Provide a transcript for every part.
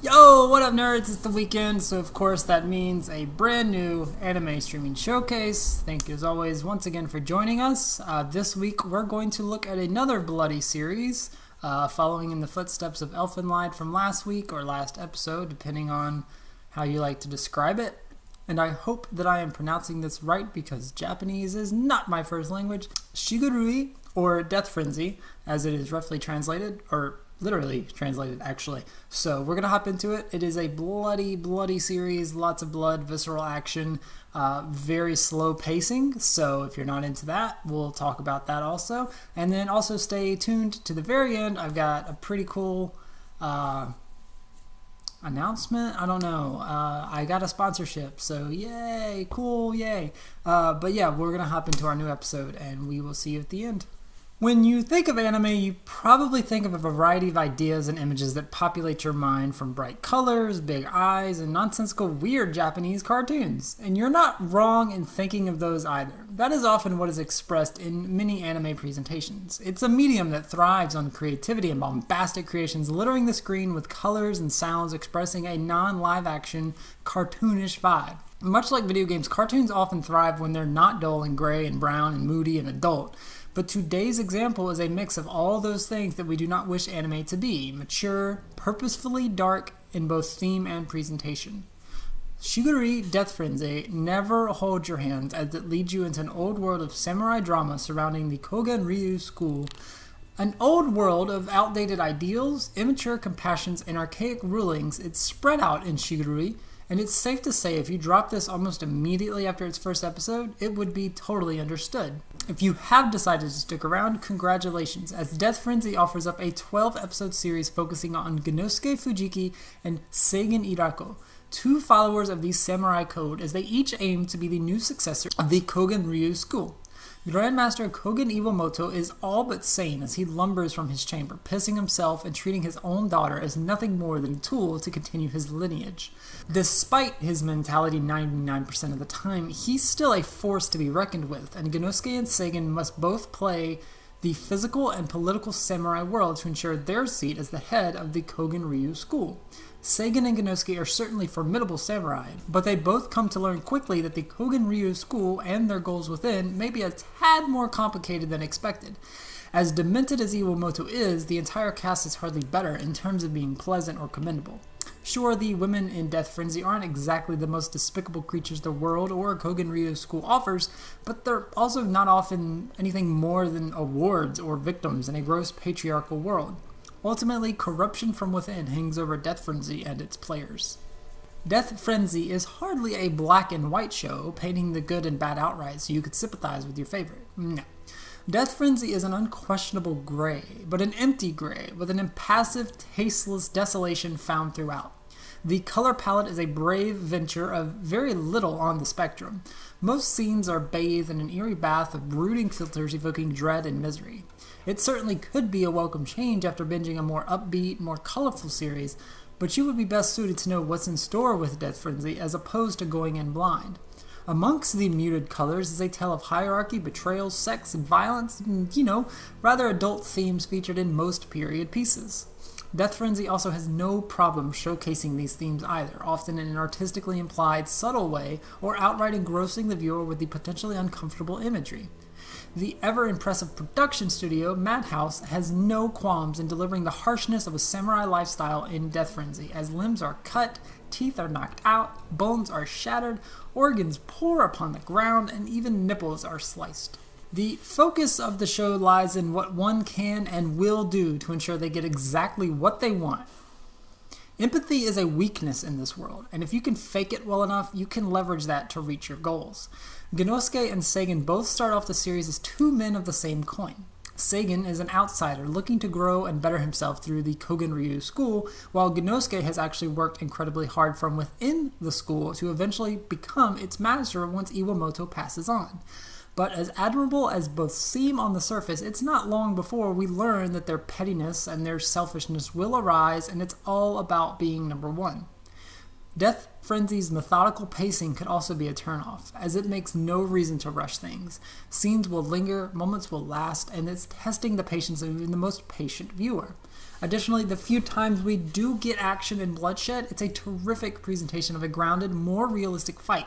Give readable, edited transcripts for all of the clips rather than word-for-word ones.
Yo, what up nerds? It's the weekend, so of course that means a brand new anime streaming showcase. Thank you as always once again for joining us. This week we're going to look at another bloody series, following in the footsteps of Elfenlied from last week or last episode, depending on how you like to describe it. And I hope that I am pronouncing this right because Japanese is not my first language. Shigurui, or Death Frenzy, as it is roughly translated, or literally translated actually. So we're gonna hop into it. It is a bloody series, lots of blood, visceral action, very slow pacing. So if you're not into that, we'll talk about that also. And then also stay tuned to the very end. I've got a pretty cool announcement. I don't know. I got a sponsorship, so yay, cool, yay. But yeah, we're gonna hop into our new episode, and we will see you at the end. When you think of anime, you probably think of a variety of ideas and images that populate your mind, from bright colors, big eyes, and nonsensical weird Japanese cartoons. And you're not wrong in thinking of those either. That is often what is expressed in many anime presentations. It's a medium that thrives on creativity and bombastic creations, littering the screen with colors and sounds expressing a non-live action, cartoonish vibe. Much like video games, cartoons often thrive when they're not dull and gray and brown and moody and adult. But today's example is a mix of all those things that we do not wish anime to be: mature, purposefully dark in both theme and presentation. Shigurui Death Frenzy never holds your hand as it leads you into an old world of samurai drama surrounding the Kogen Ryu school. An old world of outdated ideals, immature compassions, and archaic rulings. It's spread out in Shigurui, and it's safe to say if you drop this almost immediately after its first episode, it would be totally understood. If you have decided to stick around, congratulations, as Death Frenzy offers up a 12-episode series focusing on Genosuke Fujiki and Seigen Irako, two followers of the samurai code, as they each aim to be the new successor of the Kogen Ryu school. Grandmaster Kogen Iwamoto is all but sane as he lumbers from his chamber, pissing himself and treating his own daughter as nothing more than a tool to continue his lineage. Despite his mentality 99% of the time, he's still a force to be reckoned with, and Genosuke and Seigen must both play the physical and political samurai world to ensure their seat as the head of the Kogen Ryu school. Seigen and Genosuke are certainly formidable samurai, but they both come to learn quickly that the Kogen Ryu school and their goals within may be a tad more complicated than expected. As demented as Iwamoto is, the entire cast is hardly better in terms of being pleasant or commendable. Sure, the women in Death Frenzy aren't exactly the most despicable creatures the world or Kogen Ryu school offers, but they're also not often anything more than awards or victims in a gross patriarchal world. Ultimately, corruption from within hangs over Death Frenzy and its players. Death Frenzy is hardly a black and white show, painting the good and bad outright so you could sympathize with your favorite. No. Death Frenzy is an unquestionable gray, but an empty gray, with an impassive, tasteless desolation found throughout. The color palette is a brave venture of very little on the spectrum. Most scenes are bathed in an eerie bath of brooding filters evoking dread and misery. It certainly could be a welcome change after binging a more upbeat, more colorful series, but you would be best suited to know what's in store with Death Frenzy as opposed to going in blind. Amongst the muted colors is a tale of hierarchy, betrayal, sex, and violence, and, rather adult themes featured in most period pieces. Death Frenzy also has no problem showcasing these themes either, often in an artistically implied, subtle way, or outright engrossing the viewer with the potentially uncomfortable imagery. The ever-impressive production studio, Madhouse, has no qualms in delivering the harshness of a samurai lifestyle in Death Frenzy, as limbs are cut, teeth are knocked out, bones are shattered, organs pour upon the ground, and even nipples are sliced. The focus of the show lies in what one can and will do to ensure they get exactly what they want. Empathy is a weakness in this world, and if you can fake it well enough, you can leverage that to reach your goals. Genosuke and Seigen both start off the series as two men of the same coin. Seigen is an outsider looking to grow and better himself through the Kogen Ryu school, while Genosuke has actually worked incredibly hard from within the school to eventually become its master once Iwamoto passes on. But as admirable as both seem on the surface, it's not long before we learn that their pettiness and their selfishness will arise, and it's all about being number one. Death Frenzy's methodical pacing could also be a turnoff, as it makes no reason to rush things. Scenes will linger, moments will last, and it's testing the patience of even the most patient viewer. Additionally, the few times we do get action and bloodshed, it's a terrific presentation of a grounded, more realistic fight.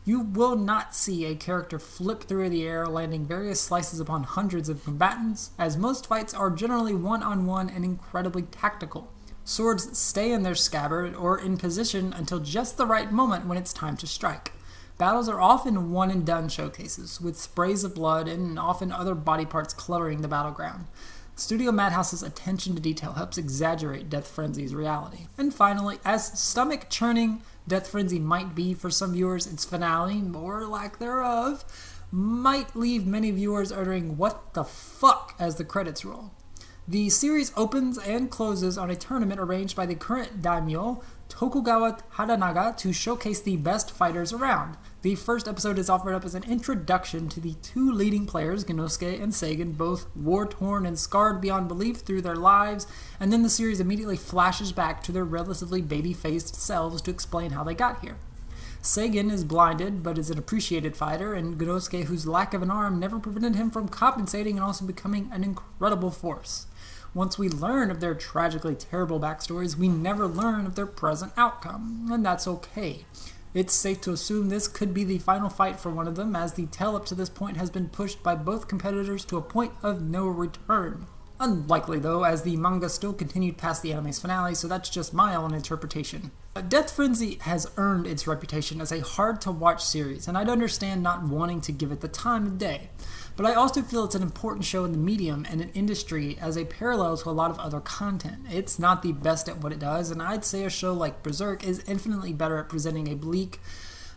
You will not see a character flip through the air, landing various slices upon hundreds of combatants, as most fights are generally one-on-one and incredibly tactical. Swords stay in their scabbard or in position until just the right moment when it's time to strike. Battles are often one-and-done showcases, with sprays of blood and often other body parts cluttering the battleground. Studio Madhouse's attention to detail helps exaggerate Death Frenzy's reality. And finally, as stomach-churning Death Frenzy might be for some viewers, its finale, or lack thereof, might leave many viewers uttering "what the fuck" as the credits roll. The series opens and closes on a tournament arranged by the current daimyo, Tokugawa Hadanaga, to showcase the best fighters around. The first episode is offered up as an introduction to the two leading players, Genosuke and Seigen, both war-torn and scarred beyond belief through their lives, and then the series immediately flashes back to their relatively baby-faced selves to explain how they got here. Seigen is blinded, but is an appreciated fighter, and Genosuke, whose lack of an arm never prevented him from compensating and also becoming an incredible force. Once we learn of their tragically terrible backstories, we never learn of their present outcome, and that's okay. It's safe to assume this could be the final fight for one of them, as the tale up to this point has been pushed by both competitors to a point of no return. Unlikely though, as the manga still continued past the anime's finale, so that's just my own interpretation. Death Frenzy has earned its reputation as a hard-to-watch series, and I'd understand not wanting to give it the time of day. But I also feel it's an important show in the medium and an industry as a parallel to a lot of other content. It's not the best at what it does, and I'd say a show like Berserk is infinitely better at presenting a bleak,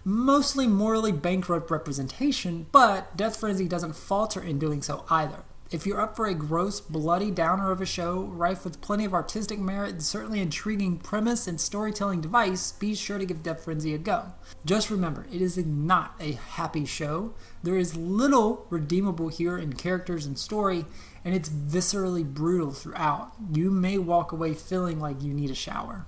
mostly morally bankrupt representation, but Death Frenzy doesn't falter in doing so either. If you're up for a gross, bloody downer of a show, rife with plenty of artistic merit and certainly intriguing premise and storytelling device, be sure to give Death Frenzy a go. Just remember, it is not a happy show. There is little redeemable here in characters and story, and it's viscerally brutal throughout. You may walk away feeling like you need a shower.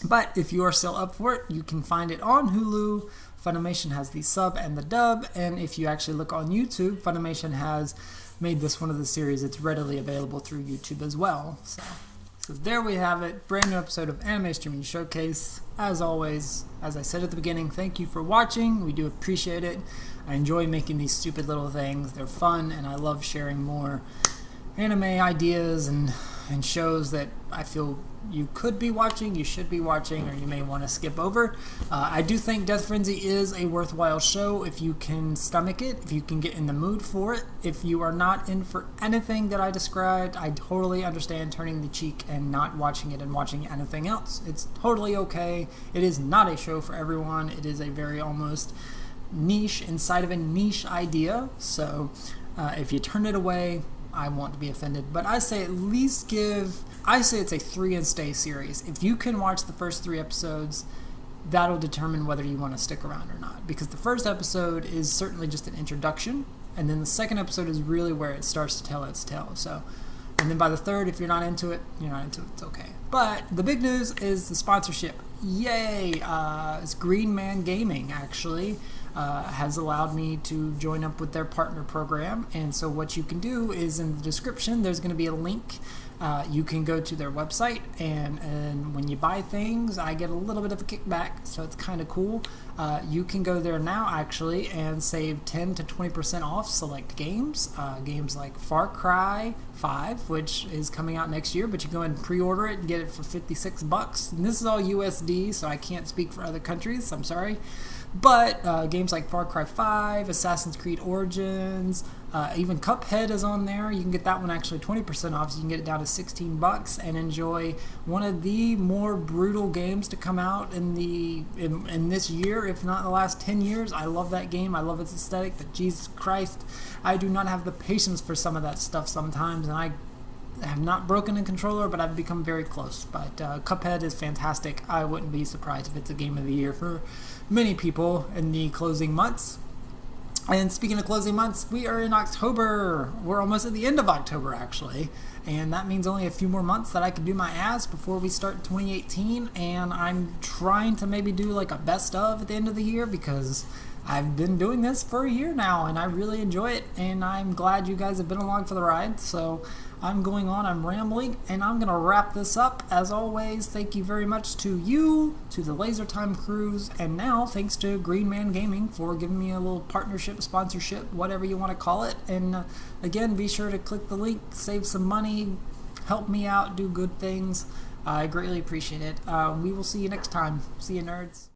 But if you are still up for it, you can find it on Hulu. Funimation has the sub and the dub, and if you actually look on YouTube, Funimation has made this one of the series. It's readily available through YouTube as well. So there we have it. Brand new episode of Anime Streaming Showcase. As always, as I said at the beginning, thank you for watching. We do appreciate it. I enjoy making these stupid little things. They're fun, and I love sharing more anime ideas and shows that I feel you could be watching, you should be watching, or you may want to skip over. I do think Death Frenzy is a worthwhile show if you can stomach it, if you can get in the mood for it. If you are not in for anything that I described, I totally understand turning the cheek and not watching it and watching anything else. It's totally okay. It is not a show for everyone. It is a very almost niche inside of a niche idea. So if you turn it away, I won't be offended, but I say at least I say it's a 3 and stay series. If you can watch the first 3 episodes, that'll determine whether you want to stick around or not, because the first episode is certainly just an introduction, and then the second episode is really where it starts to tell its tale. So, and then by the third, if you're not into it, it's okay. But the big news is the sponsorship. Yay! It's Green Man Gaming, actually. Has allowed me to join up with their partner program, and so what you can do is in the description there's going to be a link. You can go to their website, and when you buy things I get a little bit of a kickback, so it's kind of cool. You can go there now actually and save 10 to 20% off select games. Games like Far Cry 5, which is coming out next year, but you go and pre-order it and get it for $56, and this is all USD, so I can't speak for other countries, I'm sorry. But games like Far Cry 5, Assassin's Creed Origins, even Cuphead is on there. You can get that one actually 20% off, so you can get it down to $16 and enjoy one of the more brutal games to come out in this year, if not the last 10 years. I love that game. I love its aesthetic, but Jesus Christ, I do not have the patience for some of that stuff sometimes, and I have not broken a controller, but I've become very close. But Cuphead is fantastic. I wouldn't be surprised if it's a game of the year for many people in the closing months. And speaking of closing months, we are in October. We're almost at the end of October, actually. And that means only a few more months that I can do my ass before we start 2018. And I'm trying to maybe do like a best of at the end of the year because I've been doing this for a year now and I really enjoy it. And I'm glad you guys have been along for the ride. So I'm going on, I'm rambling, and I'm going to wrap this up. As always, thank you very much to you, to the Laser Time Crews, and now thanks to Green Man Gaming for giving me a little partnership, sponsorship, whatever you want to call it. And again, be sure to click the link, save some money, help me out, do good things. I greatly appreciate it. We will see you next time. See you, nerds.